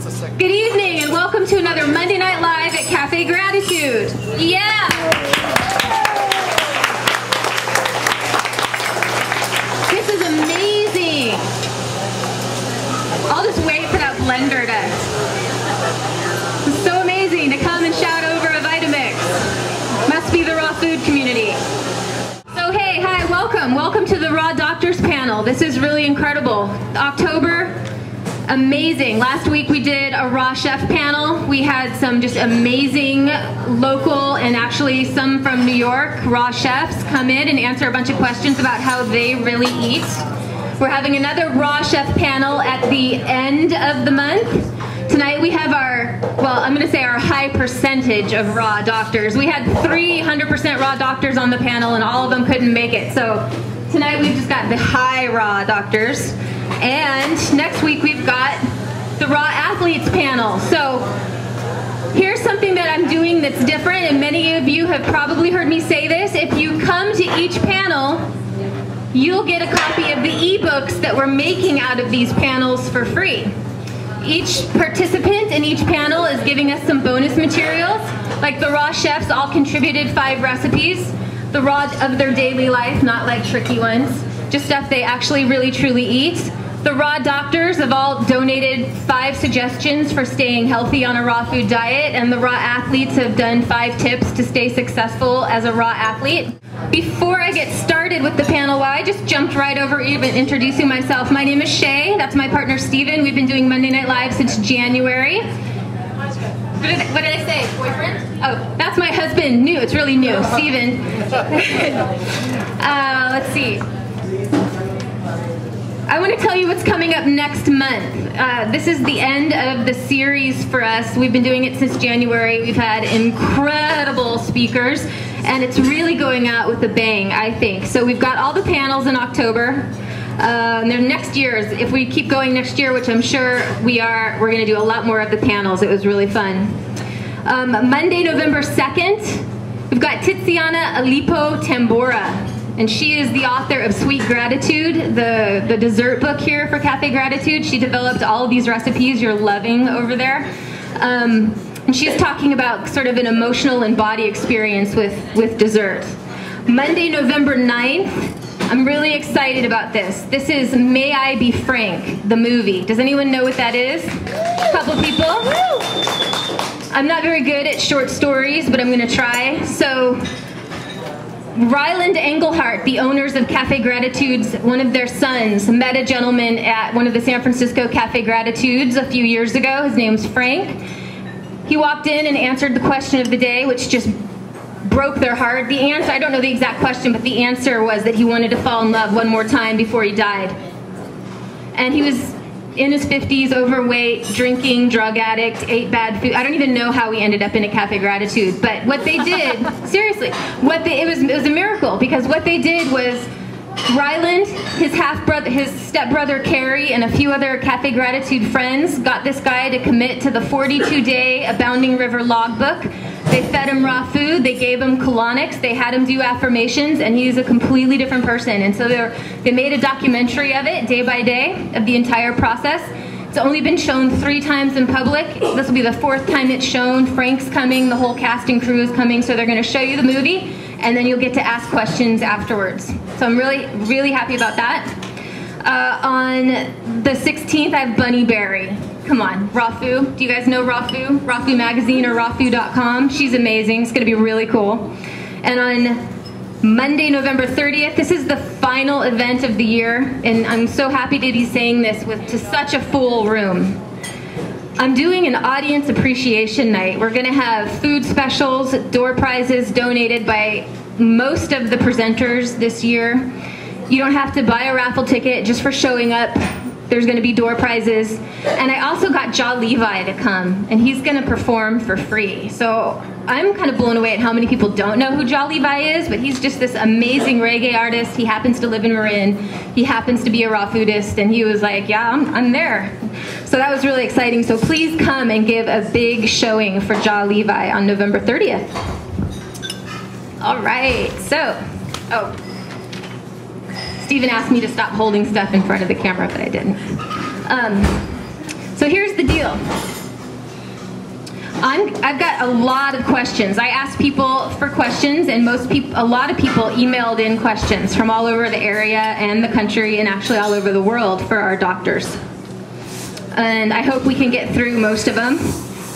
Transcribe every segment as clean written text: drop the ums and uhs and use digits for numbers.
Good evening and welcome to another Monday Night Live at Cafe Gratitude. Yeah! This is amazing. I'll just wait for that blender to... It's so amazing to come and shout over a Vitamix. Must be the raw food community. So hey, hi, welcome. Welcome to the Raw Doctors panel. This is really incredible. October, amazing. Last week we did a raw chef panel. We had some just amazing local and actually some from New York raw chefs come in and answer a bunch of questions about how they really eat. We're having another raw chef panel at the end of the month. Tonight we have our, well, I'm going to say our high percentage of raw doctors. We had 300% raw doctors on the panel and all of them couldn't make it. So tonight we've just got the high raw doctors. And next week we've got the raw athletes panel. So here's something that I'm doing that's different, and many of you have probably heard me say this. If you come to each panel, you'll get a copy of the ebooks that we're making out of these panels for free. Each participant in each panel is giving us some bonus materials. Like the raw chefs all contributed 5 recipes, the raw of their daily life, not like tricky ones, just stuff they actually really truly eat. The raw doctors have all donated 5 suggestions for staying healthy on a raw food diet, and the raw athletes have done 5 tips to stay successful as a raw athlete. Before I get started with the panel, well, I just jumped right over even introducing myself. My name is Shea. That's my partner Steven. We've been doing Monday Night Live since January. What did I say? Boyfriend? Oh, that's my husband. New. It's really new. Steven. Let's see. I want to tell you what's coming up next month. This is the end of the series for us. We've been doing it since January. We've had incredible speakers, and it's really going out with a bang, I think. So we've got all the panels in October. Then next year, if we keep going next year, which I'm sure we are, we're going to do a lot more of the panels. It was really fun. Monday, November 2nd, we've got Tiziana Alipo Tambora. And she is the author of Sweet Gratitude, the dessert book here for Cafe Gratitude. She developed all of these recipes you're loving over there. And she's talking about sort of an emotional and body experience with dessert. Monday, November 9th, I'm really excited about this. This is May I Be Frank, the movie. Does anyone know what that is? A couple people. I'm not very good at short stories, but I'm going to try. So, Ryland Engelhardt, the owners of Cafe Gratitudes, one of their sons, met a gentleman at one of the San Francisco Cafe Gratitudes a few years ago. His name's Frank. He walked in and answered the question of the day, which just broke their heart. The answer, I don't know the exact question, but the answer was that he wanted to fall in love one more time before he died. And he was in his 50s, overweight, drinking, drug addict, ate bad food. I don't even know how we ended up in a Cafe Gratitude, but what they did, seriously, it was a miracle, because what they did was Ryland, his half-brother, his stepbrother Carrie, and a few other Cafe Gratitude friends got this guy to commit to the 42-day Abounding River logbook. They fed him raw food, they gave him colonics, they had him do affirmations, and he's a completely different person. And so they made a documentary of it, day by day, of the entire process. It's only been shown 3 times in public. This will be the 4th time it's shown. Frank's coming, the whole cast and crew is coming, so they're going to show you the movie, and then you'll get to ask questions afterwards. So I'm really, really happy about that. On the 16th, I have Bunny Berry. Come on, Raw Foo. Do you guys know Raw Foo? Raw Foo Magazine or rawfoo.com. She's amazing. It's going to be really cool. And on Monday, November 30th, this is the final event of the year, and I'm so happy to be saying this to such a full room. I'm doing an audience appreciation night. We're going to have food specials, door prizes donated by most of the presenters this year. You don't have to buy a raffle ticket just for showing up. There's going to be door prizes. And I also got Jaw Levi to come, and he's going to perform for free. So I'm kind of blown away at how many people don't know who Jaw Levi is, but he's just this amazing reggae artist. He happens to live in Marin. He happens to be a raw foodist, and he was like, yeah, I'm there. So that was really exciting. So please come and give a big showing for Jaw Levi on November 30th. All right, so, Steven asked me to stop holding stuff in front of the camera, but I didn't. So here's the deal. I've got a lot of questions. I asked people for questions, and a lot of people emailed in questions from all over the area and the country, and actually all over the world for our doctors. And I hope we can get through most of them.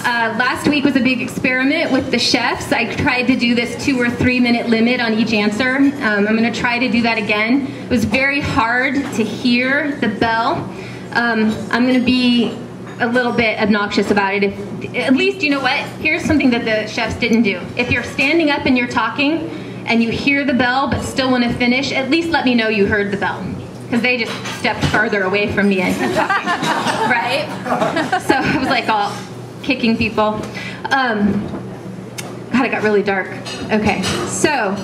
Last week was a big experiment with the chefs. I tried to do this 2 or 3 minute limit on each answer. I'm going to try to do that again. It was very hard to hear the bell. I'm going to be a little bit obnoxious about it. At least, you know what? Here's something that the chefs didn't do. If you're standing up and you're talking and you hear the bell but still want to finish, at least let me know you heard the bell. Because they just stepped farther away from me and kept talking, right? So I was like all kicking people. God, it got really dark. Okay, so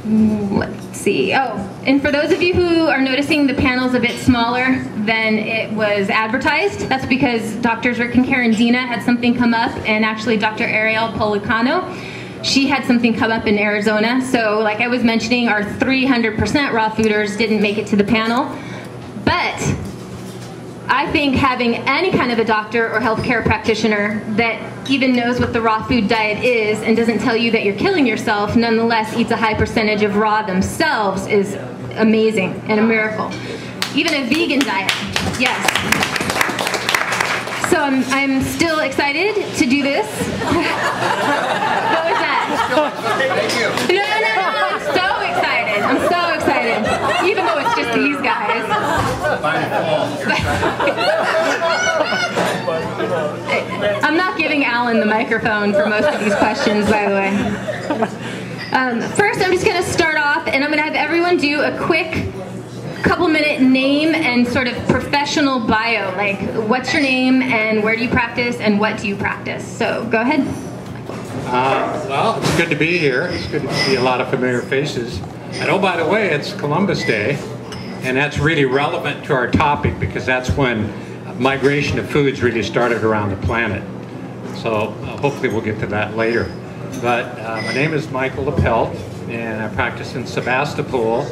let's see. Oh, and for those of you who are noticing the panel's a bit smaller than it was advertised, that's because Drs. Rick and Karen Dina had something come up, and actually Dr. Ariel Policano, she had something come up in Arizona. So like I was mentioning, our 300% raw fooders didn't make it to the panel. But I think having any kind of a doctor or healthcare practitioner that even knows what the raw food diet is and doesn't tell you that you're killing yourself, nonetheless eats a high percentage of raw themselves is amazing and a miracle. Even a vegan diet, yes. So I'm still excited to do this. What was that? Thank you. No, I'm so excited. I'm so excited. Even though it's just these guys. I'm not giving Alan the microphone for most of these questions, by the way. First, I'm just going to start off, and I'm going to have everyone do a quick couple-minute name and sort of professional bio, like what's your name and where do you practice and what do you practice? So go ahead. Well, it's good to be here. It's good to see a lot of familiar faces. And oh, by the way, it's Columbus Day, and that's really relevant to our topic because that's when migration of foods really started around the planet. So hopefully we'll get to that later. But my name is Michael Lipelt, and I practice in Sebastopol.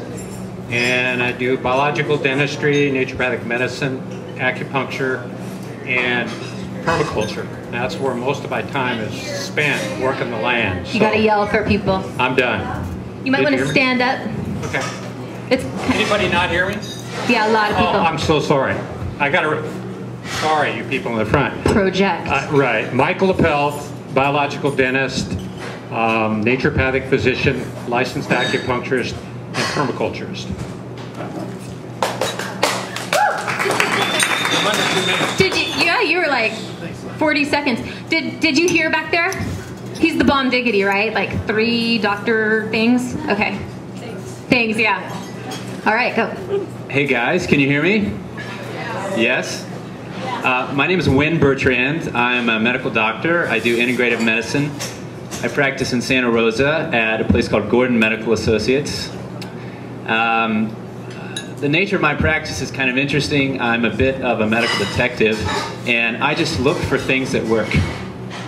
And I do biological dentistry, naturopathic medicine, acupuncture, and permaculture. That's where most of my time is spent working the land. You gotta yell for people. I'm done. You might want to stand up. Okay. It's Anybody not hear me? Yeah, a lot of people. Oh, I'm so sorry. I gotta. Sorry, you people in the front. Project. Right. Michael Lipelt, biological dentist, naturopathic physician, licensed acupuncturist, and permaculturist. Did you? Yeah, you were like 40 seconds. Did you hear back there? He's the bomb diggity, right? Like 3 doctor things. Okay. Thanks. Yeah. All right, go. Hey guys, can you hear me? Yes. My name is Bertrand. I'm a medical doctor. I do integrative medicine. I practice in Santa Rosa at a place called Gordon Medical Associates. The nature of my practice is kind of interesting. I'm a bit of a medical detective, and I just look for things that work.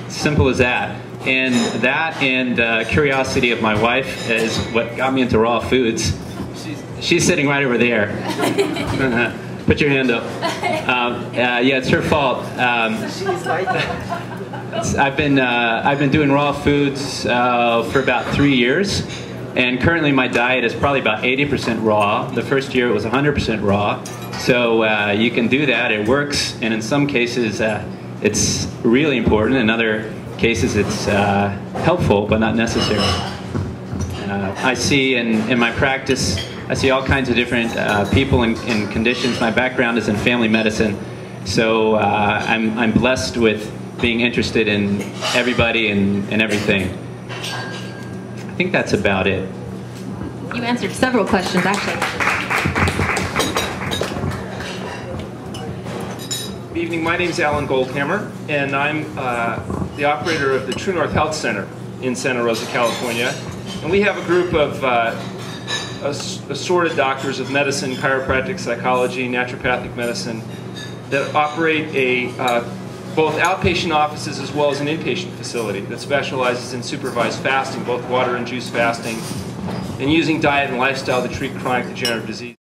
Simple as that. And that and the curiosity of my wife is what got me into raw foods. She's sitting right over there. Put your hand up. Yeah, it's her fault. I've been doing raw foods for about 3 years. And currently my diet is probably about 80% raw. The first year it was 100% raw. So you can do that, it works, and in some cases it's really important. In other cases it's helpful but not necessary. I see in my practice, I see all kinds of different people in conditions. My background is in family medicine, so I'm blessed with being interested in everybody and everything. I think that's about it. You answered several questions, actually. Good evening, my name is Alan Goldhamer, and I'm the operator of the True North Health Center in Santa Rosa, California. And we have a group of assorted doctors of medicine, chiropractic, psychology, naturopathic medicine that operate both outpatient offices as well as an inpatient facility that specializes in supervised fasting, both water and juice fasting, and using diet and lifestyle to treat chronic degenerative disease.